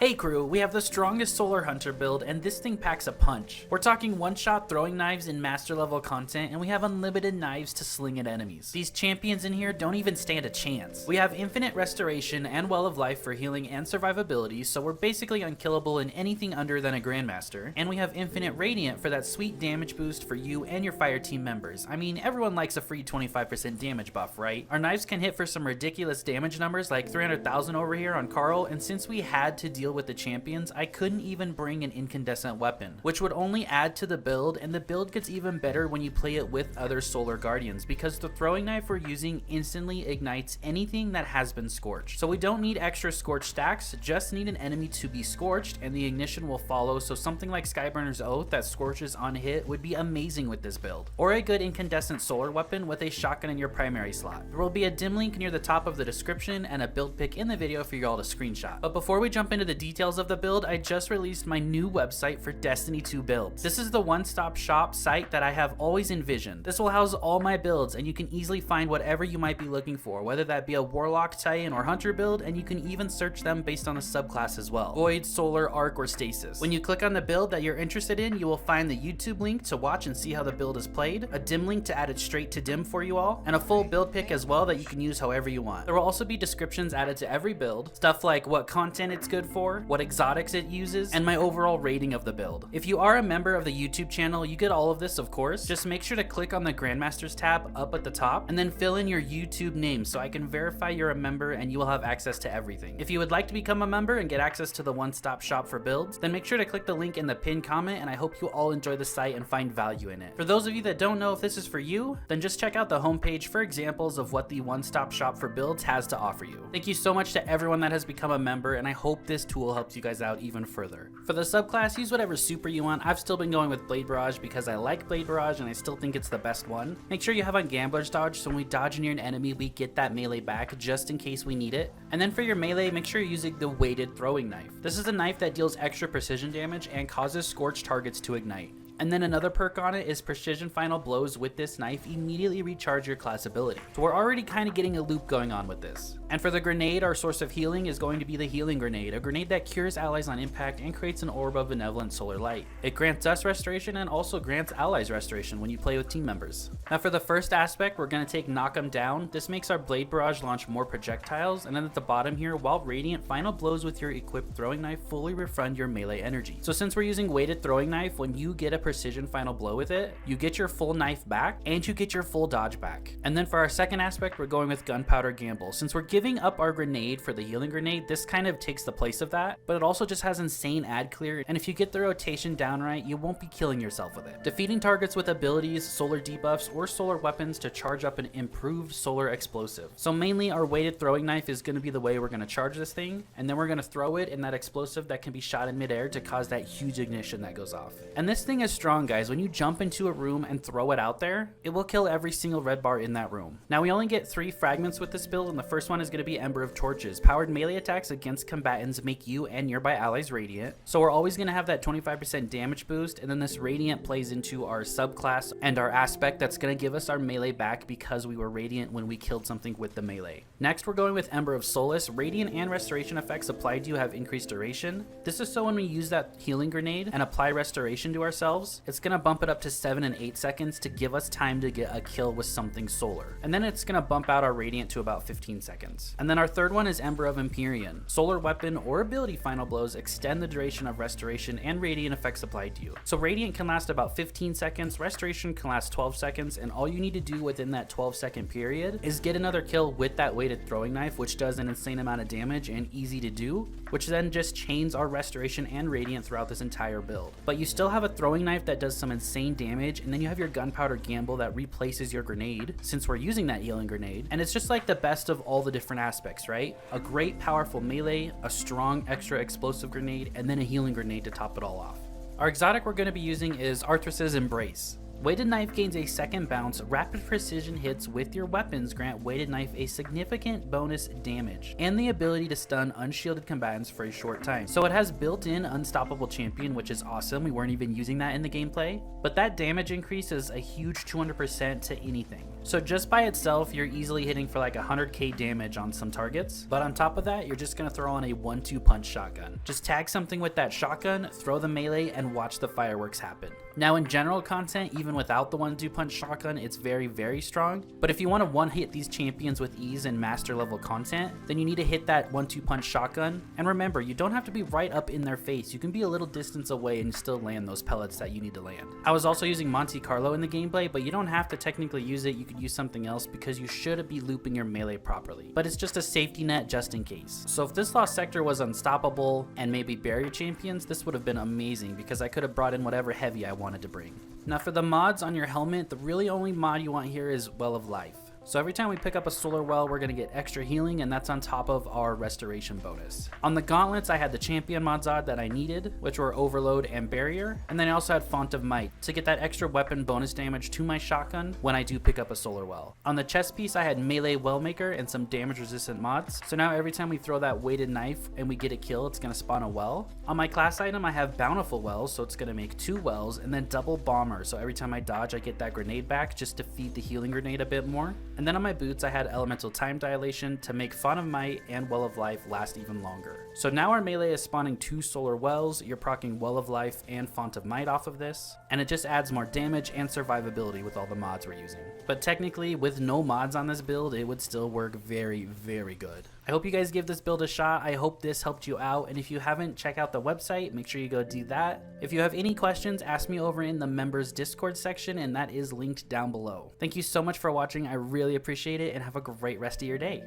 Hey crew, we have the strongest solar hunter build and this thing packs a punch. We're talking one-shot throwing knives in master level content and we have unlimited knives to sling at enemies. These champions in here don't even stand a chance. We have infinite restoration and well of life for healing and survivability, so we're basically unkillable in anything under than a grandmaster. And we have infinite radiant for that sweet damage boost for you and your fire team members. I mean, everyone likes a free 25% damage buff, right? Our knives can hit for some ridiculous damage numbers like 300,000 over here on Carl, and since we had to deal with the champions, I couldn't even bring an incandescent weapon, which would only add to the build, and the build gets even better when you play it with other solar guardians because the throwing knife we're using instantly ignites anything that has been scorched. So we don't need extra scorched stacks, just need an enemy to be scorched and the ignition will follow, so something like Skyburner's Oath that scorches on hit would be amazing with this build. Or a good incandescent solar weapon with a shotgun in your primary slot. There will be a dim link near the top of the description and a build pic in the video for you all to screenshot. But before we jump into the details of the build, I just released my new website for Destiny 2 builds. This is the one-stop shop site that I have always envisioned. This will house all my builds and you can easily find whatever you might be looking for, whether that be a Warlock, Titan, or Hunter build, and you can even search them based on a subclass as well. Void, Solar, Arc, or Stasis. When you click on the build that you're interested in, you will find the YouTube link to watch and see how the build is played, a dim link to add it straight to dim for you all, and a full build pick as well that you can use however you want. There will also be descriptions added to every build, stuff like what content it's good for, what exotics it uses, and my overall rating of the build. If you are a member of the YouTube channel, you get all of this, of course. Just make sure to click on the Grandmasters tab up at the top and then fill in your YouTube name so I can verify you're a member and you will have access to everything. If you would like to become a member and get access to the one-stop shop for builds, then make sure to click the link in the pinned comment, and I hope you all enjoy the site and find value in it. For those of you that don't know if this is for you, then just check out the homepage for examples of what the one-stop shop for builds has to offer you. Thank you so much to everyone that has become a member, and I hope this tool helps you guys out even further. For the subclass, use whatever super you want. I've still been going with Blade Barrage because I like Blade Barrage and I still think it's the best one. Make sure you have on Gambler's Dodge so when we dodge near an enemy, we get that melee back just in case we need it. And then for your melee, make sure you're using the weighted throwing knife. This is a knife that deals extra precision damage and causes scorched targets to ignite. And then another perk on it is precision final blows with this knife immediately recharge your class ability. So we're already kind of getting a loop going on with this. And for the grenade, our source of healing is going to be the healing grenade, a grenade that cures allies on impact and creates an orb of benevolent solar light. It grants us restoration and also grants allies restoration when you play with team members. Now for the first aspect, we're going to take knock 'em down. This makes our blade barrage launch more projectiles, and then at the bottom here, while radiant, final blows with your equipped throwing knife fully refund your melee energy. So since we're using weighted throwing knife, when you get a precision final blow with it, you get your full knife back and you get your full dodge back. And then for our second aspect, we're going with gunpowder gamble. Since we're giving up our grenade for the healing grenade, this kind of takes the place of that, but it also just has insane ad clear, and if you get the rotation down right, you won't be killing yourself with it. Defeating targets with abilities, solar debuffs, or solar weapons to charge up an improved solar explosive. So mainly our weighted throwing knife is going to be the way we're going to charge this thing, and then we're going to throw it in that explosive that can be shot in midair to cause that huge ignition that goes off. And this thing is strong, guys. When you jump into a room and throw it out there, it will kill every single red bar in that room. Now we only get 3 fragments with this build, and the first one is going to be Ember of Torches. Powered melee attacks against combatants make you and nearby allies radiant, so we're always going to have that 25% damage boost, and then this radiant plays into our subclass and our aspect that's going to give us our melee back because we were radiant when we killed something with the melee. Next, we're going with Ember of Solace. Radiant and restoration effects applied to you have increased duration. This is so when we use that healing grenade and apply restoration to ourselves, it's going to bump it up to 7 and 8 seconds to give us time to get a kill with something solar. And then it's going to bump out our radiant to about 15 seconds. And then our third one is Ember of Empyrean. Solar weapon or ability final blows extend the duration of restoration and radiant effects applied to you. So radiant can last about 15 seconds, restoration can last 12 seconds, and all you need to do within that 12-second period is get another kill with that weighted throwing knife, which does an insane amount of damage and easy to do, which then just chains our restoration and radiant throughout this entire build. But you still have a throwing knife that does some insane damage, and then you have your gunpowder gamble that replaces your grenade since we're using that healing grenade, and it's just like the best of all the different aspects, right? A great powerful melee, a strong extra explosive grenade, and then a healing grenade to top it all off. Our exotic we're going to be using is Arthur's Embrace. Weighted Knife gains a second bounce. Rapid precision hits with your weapons grant Weighted Knife a significant bonus damage, and the ability to stun unshielded combatants for a short time. So it has built-in unstoppable champion, which is awesome. We weren't even using that in the gameplay, but that damage increase is a huge 200% to anything. So just by itself, you're easily hitting for like 100k damage on some targets, but on top of that, you're just gonna throw on a 1-2 punch shotgun. Just tag something with that shotgun, throw the melee, and watch the fireworks happen. Now in general content, even without the 1-2 punch shotgun, it's very strong, but if you want to one-hit these champions with ease in master level content, then you need to hit that 1-2 punch shotgun. And remember, you don't have to be right up in their face. You can be a little distance away and still land those pellets that you need to land. I was also using Monte Carlo in the gameplay, but you don't have to technically use it. You could use something else because you should be looping your melee properly, but it's just a safety net just in case. So if this lost sector was unstoppable and maybe barrier champions, this would have been amazing because I could have brought in whatever heavy I wanted to bring. Now for the mods on your helmet, the really only mod you want here is Well of Life. So every time we pick up a solar well, we're gonna get extra healing, and that's on top of our restoration bonus. On the gauntlets, I had the champion mods on that I needed, which were Overload and Barrier, and then I also had Font of Might to get that extra weapon bonus damage to my shotgun when I do pick up a solar well. On the chest piece, I had Melee Wellmaker and some damage resistant mods, so now every time we throw that weighted knife and we get a kill, it's gonna spawn a well. On my class item, I have Bountiful Wells, so it's gonna make 2 wells, and then Double Bomber, so every time I dodge, I get that grenade back just to feed the healing grenade a bit more. And then on my boots, I had Elemental Time Dilation to make Font of Might and Well of Life last even longer. So now our melee is spawning 2 solar wells, you're proccing Well of Life and Font of Might off of this, and it just adds more damage and survivability with all the mods we're using. But technically, with no mods on this build, it would still work very good. I hope you guys give this build a shot. I hope this helped you out, and if you haven't, check out the website, make sure you go do that. If you have any questions, ask me over in the members Discord section, and that is linked down below. Thank you so much for watching, I really appreciate it, and have a great rest of your day.